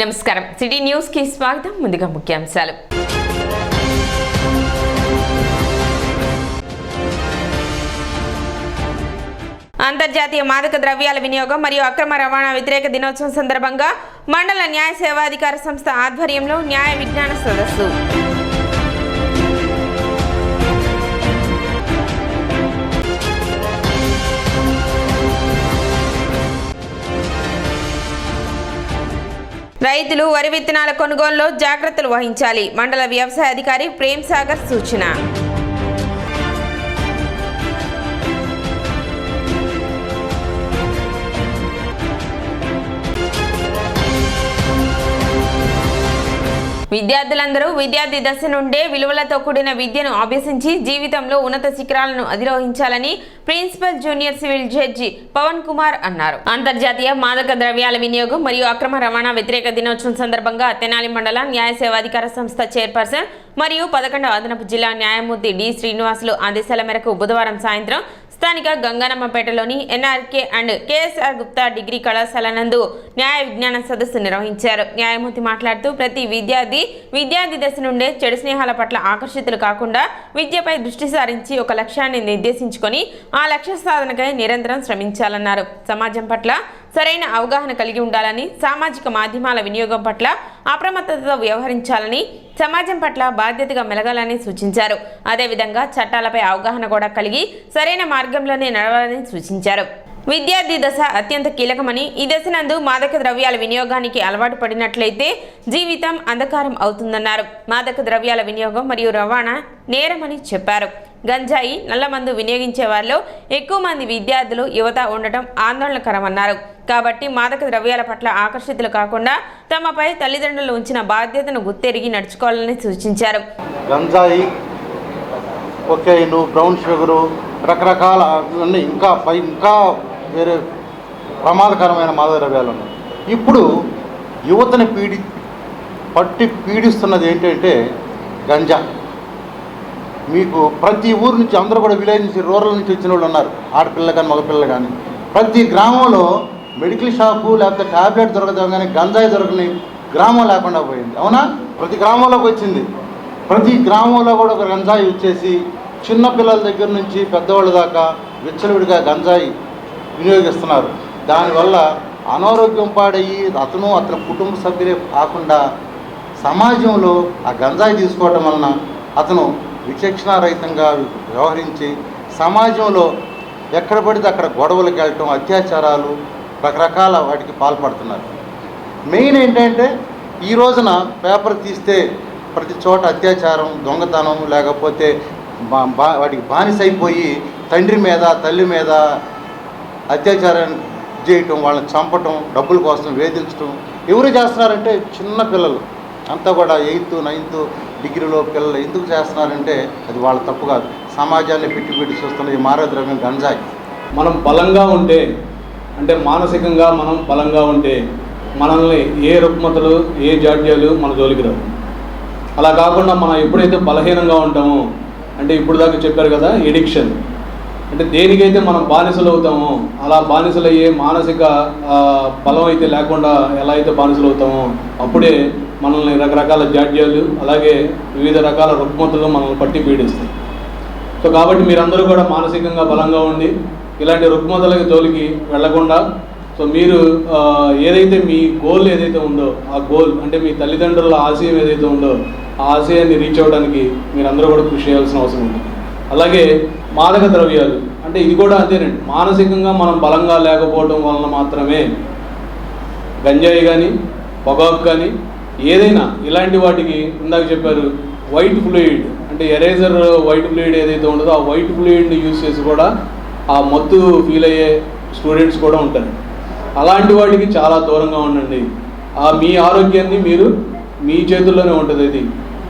నమస్కారం city news కి స్వాగతం. ముందుగా ముఖ్యాంశాలు. అంతర్జాతీయ మాదక ద్రవ్యాల వినియోగం మరియు అక్రమ రవాణా వ్యతిరేక దినోత్సవం సందర్భంగా మండల న్యాయ సేవాధికార సంస్థ ఆధ్వర్యంలో న్యాయ విజ్ఞాన సదస్సు. రైతులు వరి విత్తనాల కొనుగోలులో జాగ్రత్తలు వహించాలి. మండల వ్యవసాయ అధికారి ప్రేమ్ సాగర్ సూచన. విద్యార్థులందరూ విద్యార్థి దశ నుండే విలువలతో కూడిన విద్యను అభ్యసించి జీవితంలో ఉన్నత శిఖరాలను అధిరోహించాలని principal junior civil judge Pavan Kumar అన్నారు. అంతర్జాతీయ మాదక ద్రవ్యాల వినియోగం మరియు అక్రమ రవాణా వ్యతిరేక దినోత్సవం సందర్భంగా తెనాలి మండల న్యాయ సేవాధికార సంస్థ చైర్పర్సన్ మరియు 11వ అదనపు జిల్లా న్యాయమూర్తి డి శ్రీనివాసులు ఆదేశాల మేరకు బుధవారం సాయంత్రం స్థానిక గంగానమ్మపేటలోని NRK and KSR Gupta degree కళాశాల నందు న్యాయ విజ్ఞాన సదస్సు నిర్వహించారు. న్యాయమూర్తి మాట్లాడుతూ ప్రతి విద్యార్థి దశ నుండే చెడు స్నేహాల పట్ల ఆకర్షితులు కాకుండా విద్యపై దృష్టి సారించి ఒక లక్ష్యాన్ని నిర్దేశించుకొని ఆ లక్ష్య సాధనకై నిరంతరం శ్రమించాలన్నారు. సమాజం పట్ల సరైన అవగాహన కలిగి ఉండాలని, సామాజిక మాధ్యమాల వినియోగం పట్ల అప్రమత్తతతో వ్యవహరించాలని, సమాజం పట్ల బాధ్యతగా మెలగాలని సూచించారు. అదేవిధంగా చట్టాలపై అవగాహన కూడా కలిగి సరైన మార్గంలోనే నడవాలని సూచించారు. విద్యార్థి దశ అత్యంత కీలకమని, ఈ దశనందు మాదక ద్రవ్యాల వినియోగానికి అలవాటు పడినట్లయితే జీవితం అంధకారం అవుతుందన్నారు. మాదక ద్రవ్యాల వినియోగం మరియు రవాణా నేరమని చెప్పారు. గంజాయి, నల్లమందు వినియోగించే వారిలో ఎక్కువ మంది విద్యార్థులు, యువత ఉండటం ఆందోళనకరమన్నారు. కాబట్టి మాదక ద్రవ్యాల పట్ల ఆకర్షితులు కాకుండా తమపై తల్లిదండ్రులు ఉంచిన బాధ్యతను గుర్తెరిగి నడుచుకోవాలని సూచించారు. గంజాయి, కొకైన్, బ్రౌన్ షుగరు, రకరకాల ఇంకా వేరే ప్రమాదకరమైన మాదక ద్రవ్యాలు ఉన్నాయి. ఇప్పుడు యువతని పీడిస్తున్నది ఏంటంటే గంజా. మీకు ప్రతి ఊరు నుంచి, అందరూ కూడా విలేజ్ నుంచి, రూరల్ నుంచి వచ్చిన వాళ్ళు ఉన్నారు, ఆడపిల్ల కానీ మగపిల్లలు కానీ. ప్రతి గ్రామంలో మెడికల్ షాపు లేకపోతే ట్యాబ్లెట్ దొరకదాం కానీ గంజాయి దొరకని గ్రామం లేకుండా పోయింది. అవునా? ప్రతి గ్రామంలోకి వచ్చింది. ప్రతి గ్రామంలో కూడా ఒక గంజాయి వచ్చేసి చిన్నపిల్లల దగ్గర నుంచి పెద్దవాళ్ళ దాకా విచ్చలవిడిగా గంజాయి వినియోగిస్తున్నారు. దానివల్ల అనారోగ్యం పాడయ్యి అతని కుటుంబ సభ్యులే కాకుండా సమాజంలో ఆ గంజాయి తీసుకోవడం వలన అతను విచక్షణారహితంగా వ్యవహరించి సమాజంలో ఎక్కడ పడితే అక్కడ గొడవలకు వెళ్ళటం, అత్యాచారాలు, రకరకాల వాటికి పాల్పడుతున్నారు. మెయిన్ ఏంటంటే ఈ రోజున పేపర్ తీస్తే ప్రతి చోట అత్యాచారం, దొంగతనం, లేకపోతే వాటికి బానిసైపోయి తండ్రి మీద తల్లి మీద అత్యాచారం చేయటం, వాళ్ళని చంపటం, డబ్బుల కోసం వేధించటం. ఎవరు చేస్తున్నారంటే చిన్న పిల్లలు అంతా కూడా 8th, 9th డిగ్రీలో పిల్లలు. ఎందుకు చేస్తున్నారంటే అది వాళ్ళ తప్పు కాదు, సమాజాన్ని పెట్టి చూస్తున్న ఈ మాదక ద్రవ్యం గంజాయి. మనం బలంగా ఉంటే, అంటే మానసికంగా మనం బలంగా ఉంటే మనల్ని ఏ రుగ్మతలు, ఏ జాడ్యాలు మన జోలికి రావు. అలా కాకుండా మనం ఎప్పుడైతే బలహీనంగా ఉంటామో, అంటే ఇప్పుడు దాకా చెప్పారు కదా ఎడిక్షన్, అంటే దేనికైతే మనం బానిసలు అవుతామో అలా బానిసలయ్యే మానసిక బలం అయితే లేకుండా ఎలా అయితే బానిసలు అవుతామో అప్పుడే మనల్ని రకరకాల జాడ్యాలు, అలాగే వివిధ రకాల రుగ్మతలు మనల్ని పట్టి పీడిస్తాయి. సో కాబట్టి మీరందరూ కూడా మానసికంగా బలంగా ఉండి ఇలాంటి రుగ్మతలకి జోలికి వెళ్లకుండా, సో మీరు ఏదైతే మీ గోల్ ఏదైతే ఉందో ఆ గోల్, అంటే మీ తల్లిదండ్రుల ఆశయం ఏదైతే ఉందో ఆ ఆశయాన్ని రీచ్ అవ్వడానికి మీరందరూ కూడా కృషి చేయాల్సిన అవసరం ఉంది. అలాగే మాదక ద్రవ్యాలు అంటే ఇది కూడా అంతేనండి. మానసికంగా మనం బలంగా లేకపోవడం వలన మాత్రమే గంజాయి కానీ, పొగాకు కానీ, ఏదైనా ఇలాంటి వాటికి ఇందాక చెప్పారు వైట్ ఫ్లూయిడ్, అంటే ఎరేజర్ వైట్ ఫ్లూయిడ్ ఏదైతే ఉంటుందో ఆ వైట్ ఫ్లూయిడ్ని యూజ్ చేసి కూడా ఆ మత్తు ఫీల్ అయ్యే స్టూడెంట్స్ కూడా ఉంటారు. అలాంటి వాటికి చాలా దూరంగా ఉండండి. మీ ఆరోగ్యాన్ని మీరు మీ చేతుల్లోనే ఉంటుంది ఇది.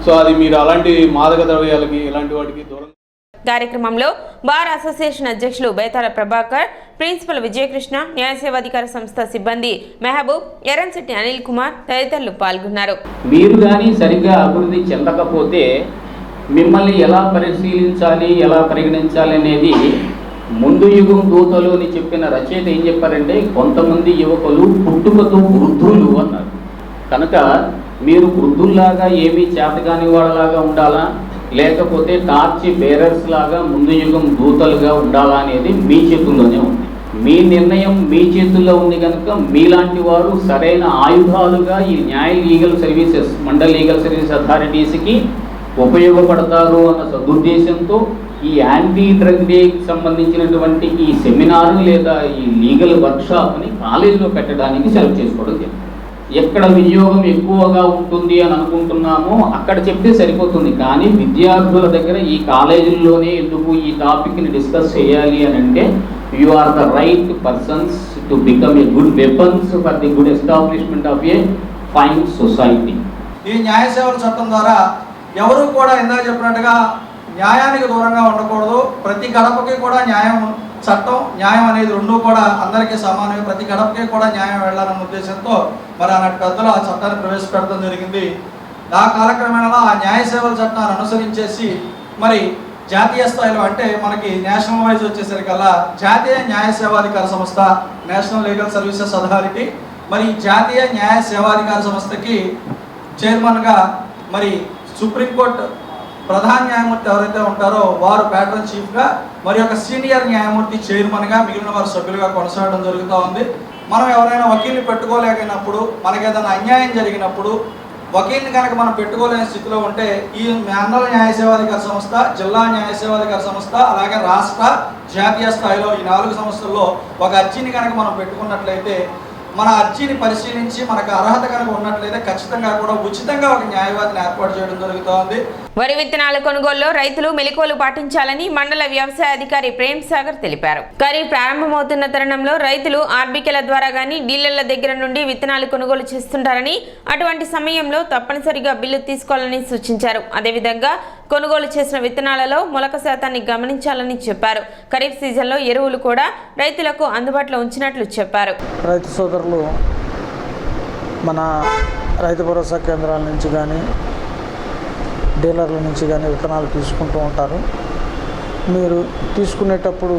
సో అది మీరు అలాంటి మాదక ద్రవ్యాలకి, ఇలాంటి వాటికి దూరం. కార్యక్రమంలో బార్ అసోసియేషన్ అధ్యక్షులు బేతాల ప్రభాకర్, ప్రిన్సిపల్ విజయకృష్ణ, న్యాయ సేవాధికార సంస్థ సిబ్బంది మెహబూబ్, ఎర్రంశెట్టి అనిల్ కుమార్ తదితరులు పాల్గొన్నారు. మీరు కానీ సరిగ్గా అభివృద్ధి చెందకపోతే మిమ్మల్ని ఎలా పరిశీలించాలి, ఎలా పరిగణించాలి అనేది ముందు యుగం దూతలు అని చెప్పిన రచయిత ఏం చెప్పారంటే, కొంతమంది యువకులు పుట్టుకతో వృద్ధులు అన్నారు. కనుక మీరు వృద్ధుల్లాగా ఏమీ చేతగాని వాళ్ళలాగా ఉండాలా, లేకపోతే టార్చ్ బేరర్స్ లాగా ముందు యుగం దూతలుగా ఉండాలా అనేది మీ చేతుల్లోనే ఉంది. మీ నిర్ణయం మీ చేతుల్లో ఉంది కనుక మీలాంటి వారు సరైన ఆయుధాలుగా ఈ న్యాయ legal services, mandal legal service అథారిటీస్కి ఉపయోగపడతారు అన్న సదుద్దేశంతో ఈ యాంటీ డ్రగ్ డేకి సంబంధించినటువంటి ఈ సెమినార్ లేదా ఈ లీగల్ వర్క్షాప్ని కాలేజీలో పెట్టడానికి సెలెక్ట్ చేసుకోవడం జరిగింది. ఎక్కడ వినియోగం ఎక్కువగా ఉంటుంది అని అనుకుంటున్నామో అక్కడ చెప్తే సరిపోతుంది, కానీ విద్యార్థుల దగ్గర ఈ కాలేజీల్లోనే ఎందుకు ఈ టాపిక్ని డిస్కస్ చేయాలి అని అంటే you are the right persons to become a good weapons for the good establishment of a fine society. ఈ న్యాయ సేవల చట్టం ద్వారా ఎవరు కూడా ఇందాక చెప్పినట్టుగా న్యాయానికి దూరంగా ఉండకూడదు. ప్రతి గడపకి కూడా న్యాయం, చట్టం, న్యాయం అనేది రెండూ కూడా అందరికీ సమానమే. ప్రతి గడపకి కూడా న్యాయం వెళ్ళాలన్న ఉద్దేశంతో మరి ఆనాటి పెద్దలు ఆ చట్టాన్ని ప్రవేశపెట్టడం జరిగింది. ఆ కాలక్రమేణా ఆ న్యాయ సేవల చట్టాన్ని అనుసరించేసి మరి జాతీయ స్థాయిలో అంటే మనకి నేషనల్ వైజ్ వచ్చేసరికల్లా జాతీయ న్యాయ సేవాధికార సంస్థ, నేషనల్ లీగల్ సర్వీసెస్ అథారిటీ, మరి జాతీయ న్యాయ సేవాధికార సంస్థకి చైర్మన్గా మరి సుప్రీంకోర్టు ప్రధాన న్యాయమూర్తి ఎవరైతే ఉంటారో వారు ప్యాట్రన్ చీఫ్గా, మరి ఒక సీనియర్ న్యాయమూర్తి చైర్మన్గా, మిగిలిన వారు సభ్యులుగా కొనసాగడం జరుగుతూ ఉంది. మనం ఎవరైనా వకీల్ని పెట్టుకోలేకపోయినప్పుడు, మనకి ఏదైనా అన్యాయం జరిగినప్పుడు వకీల్ని కనుక మనం పెట్టుకోలేని స్థితిలో ఉంటే ఈ మండల న్యాయ సేవాధికార సంస్థ, జిల్లా న్యాయ సేవాధికార సంస్థ, అలాగే రాష్ట్ర, జాతీయ స్థాయిలో ఈ 4 సంస్థల్లో ఒక అర్జీని కనుక మనం పెట్టుకున్నట్లయితే మన అర్జీని పరిశీలించి మనకు అర్హత కనుక ఉన్నట్లయితే ఖచ్చితంగా కూడా ఉచితంగా ఒక న్యాయవాదిని ఏర్పాటు చేయడం జరుగుతోంది. వరి విత్తనాల కొనుగోలులో రైతులు మెలకువలు పాటించాలని మండల వ్యవసాయ అధికారి ప్రేమ్ సాగర్ తెలిపారు. ఖరీఫ్ ప్రారంభమవుతున్న తరుణంలో రైతులు ఆర్బీకేల ద్వారా గానీ డీలర్ల దగ్గర నుండి విత్తనాలు కొనుగోలు చేస్తుంటారని, అటువంటి సమయంలో తప్పనిసరిగా బిల్లు తీసుకోవాలని సూచించారు. అదేవిధంగా కొనుగోలు చేసిన విత్తనాలలో మొలక శాతాన్ని గమనించాలని చెప్పారు. ఖరీఫ్ సీజన్లో ఎరువులు కూడా రైతులకు అందుబాటులో ఉంచినట్లు చెప్పారు. రైతు సోదరులు మన రైతు భరోసా కేంద్రాల నుంచి కానీ డీలర్ల నుంచి కానీ విత్తనాలు తీసుకుంటూ ఉంటారు. మీరు తీసుకునేటప్పుడు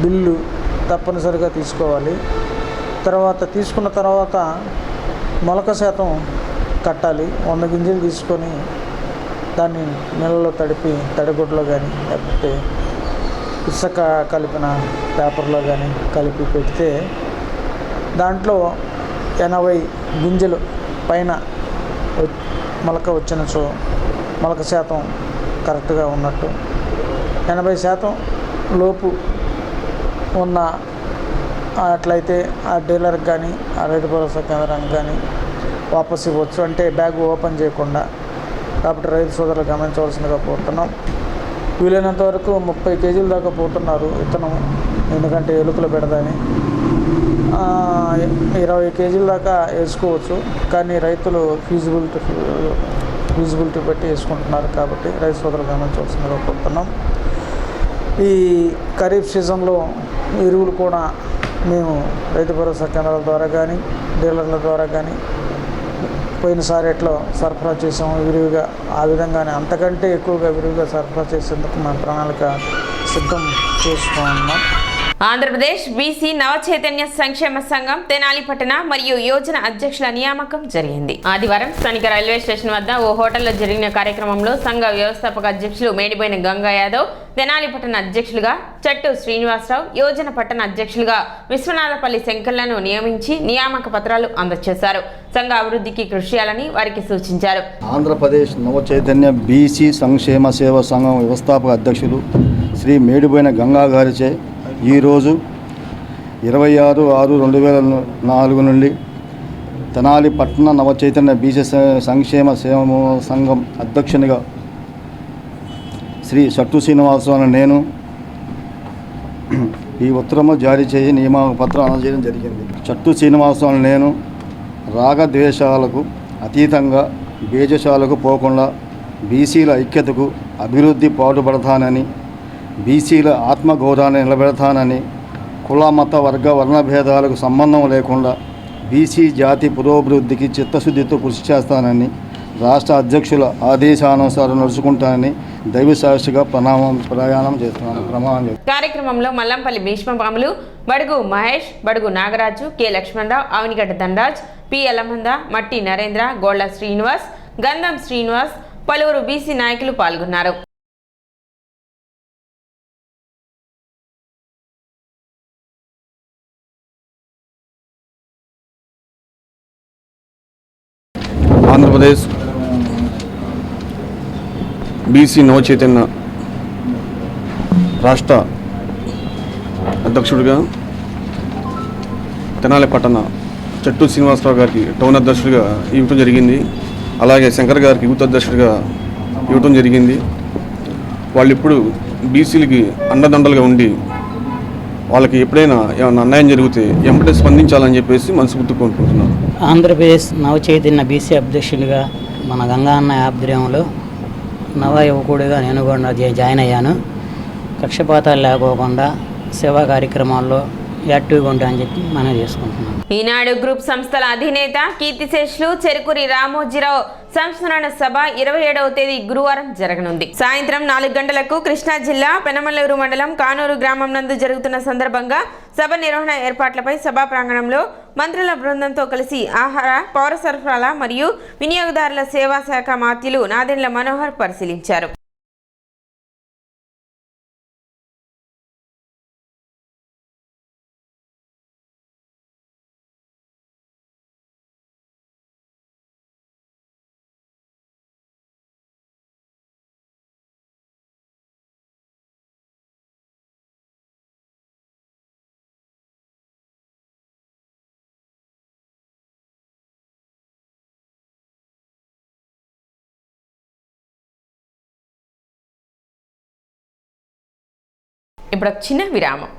బిల్లు తప్పనిసరిగా తీసుకోవాలి. తీసుకున్న తర్వాత మొలక శాతం కట్టాలి. 100 గింజలు తీసుకొని దాన్ని నీళ్ళలో తడిపి తడిగుడ్లో కానీ లేకపోతే ఇసుక కలిపిన పేపర్లో కానీ కలిపి పెడితే దాంట్లో 80 గింజలు పైన మొలక వచ్చినచో మొలక శాతం కరెక్ట్గా ఉన్నట్టు, 80% లోపు ఉన్న అట్లయితే ఆ డీలర్కి కానీ ఆ రైతు భరోసా కేంద్రానికి కానీ వాపస్ ఇవ్వచ్చు. అంటే బ్యాగ్ ఓపెన్ చేయకుండా. కాబట్టి రైతు సోదరులు గమనించవలసిందిగా పోతున్నాం. వీలైనంత వరకు 30 కేజీల దాకా పోతున్నారు విత్తనం, ఎందుకంటే ఎలుకలు పెడదని. 20 కేజీల దాకా వేసుకోవచ్చు, కానీ రైతులు ఫీజిబిలిటీ బట్టి వేసుకుంటున్నారు. కాబట్టి రైతు సోదరులు గమనించవలసిందిగా పోతున్నాం. ఈ ఖరీఫ్ సీజన్లో ఎరువులు కూడా మేము రైతు భరోసా కేంద్రాల ద్వారా కానీ డీలర్ల ద్వారా కానీ పోయినసారి ఎట్లా సరఫరా చేసాము విరివిగా, ఆ విధంగానే అంతకంటే ఎక్కువగా విరివిగా సరఫరా చేసేందుకు మన ప్రణాళిక సిద్ధం చేసుకున్నాం. ఆంధ్రప్రదేశ్ బీసీ నవ చైతన్య సంక్షేమ సంఘం తెనాలి పట్టణ మరియు యోజన అధ్యక్షుల నియామకం జరిగింది. ఆదివారం స్థానిక రైల్వే స్టేషన్ వద్ద ఓ హోటల్లో జరిగిన కార్యక్రమంలో సంఘ వ్యవస్థాపక అధ్యక్షులు మేడిపోయిన గంగా యాదవ్, తెనాలి పట్టణ అధ్యక్షులుగా చట్టు శ్రీనివాసరావు, యోజన పట్టణ అధ్యక్షులుగా విశ్వనాథపల్లి శంకర్లను నియమించి నియామక పత్రాలు అందజేశారు. సంఘ అభివృద్ధికి కృషి చేయాలని వారికి సూచించారు. ఆంధ్రప్రదేశ్ నవ చైతన్య బీసీ సంక్షేమ సేవా సంఘం వ్యవస్థాపక అధ్యక్షులు శ్రీ మేడిపోయిన గంగా గారిచే ఈరోజు 26/6/2004 నుండి తెనాలి పట్టణ నవ చైతన్య బీసీ సంక్షేమ సేవా సంఘం అధ్యక్షునిగా శ్రీ చట్టు శ్రీనివాసరావు అనే నేను ఈ ఉత్తరము జారీ చేసి నియామక పత్రం అందజేయడం జరిగింది. చట్టు శ్రీనివాసరావు అనే నేను రాగద్వేషాలకు అతీతంగా బేజశాలకు పోకుండా బీసీల ఐక్యతకు అభివృద్ధి పాటుపడతానని, బీసీల ఆత్మగౌరవాన్ని నిలబెడతానని, కుల మత వర్గ వర్ణభేదాలకు సంబంధం లేకుండా బీసీ జాతి పురోభివృద్ధికి చిత్తశుద్ధితో కృషి చేస్తానని, రాష్ట్ర అధ్యక్షుల ఆదేశానుసారం నడుచుకుంటానని దైవ సాక్షిగా ప్రయాణం చేస్తున్నాను. ప్రమాణం చేస్తున్నాను. కార్యక్రమంలో మల్లంపల్లి భీష్మపాములు, బడుగు మహేష్, బడుగు నాగరాజు, కె లక్ష్మణరావు, అవనిగడ్డ ధనరాజ్, పి యలమంద, మట్టి నరేంద్ర, గోళ్ల శ్రీనివాస్, గంధం శ్రీనివాస్, పలువురు బీసీ నాయకులు పాల్గొన్నారు. ఆంధ్రప్రదేశ్ బీసీ నవ చైతన్య రాష్ట్ర అధ్యక్షుడిగా తెనాలి పట్టణ చట్టు శ్రీనివాసరావు గారికి టౌన్ అధ్యక్షుడిగా ఇవ్వటం జరిగింది. అలాగే శంకర్ గారికి యూత్ అధ్యక్షుడిగా ఇవ్వటం జరిగింది. వాళ్ళు ఇప్పుడు బీసీలకి అండదండలుగా ఉండి వాళ్ళకి ఎప్పుడైనా ఏమైనా అన్యాయం జరిగితే ఎంబటే స్పందించాలని చెప్పేసి మనస్ఫూర్తిగా కోరుకుంటున్నాను. ఆంధ్రప్రదేశ్ నవ చైతన్య బీసీ అధ్యక్షుడిగా మన గంగా అన్న ఆధ్వర్యంలో నవ యువకుడిగా నేను కూడా జాయిన్ అయ్యాను. కక్షపాతాలు లేకోకుండా సేవా కార్యక్రమాల్లో యాక్టివ్గా ఉంటా అని చెప్పి మనం చేసుకుంటున్నాం. ఈనాడు గ్రూప్ సంస్థల అధినేత కీర్తిశేషులు చెరుకూరి రామోజీరావు సంస్మరణ సభ 27వ తేదీ గురువారం జరగనుంది. సాయంత్రం 4 గంటలకు కృష్ణా జిల్లా పెనమల్లూరు మండలం కానూరు గ్రామం నందు జరుగుతున్న సందర్భంగా సభ నిర్వహణ ఏర్పాట్లపై సభా ప్రాంగణంలో మంత్రుల బృందంతో కలిసి ఆహార, పౌర సరఫరాల మరియు వినియోగదారుల సేవా శాఖ మాత్యులు నాదెండ్ల మనోహర్ పరిశీలించారు. ఇప్పుడు ఒక చిన్న విరామం.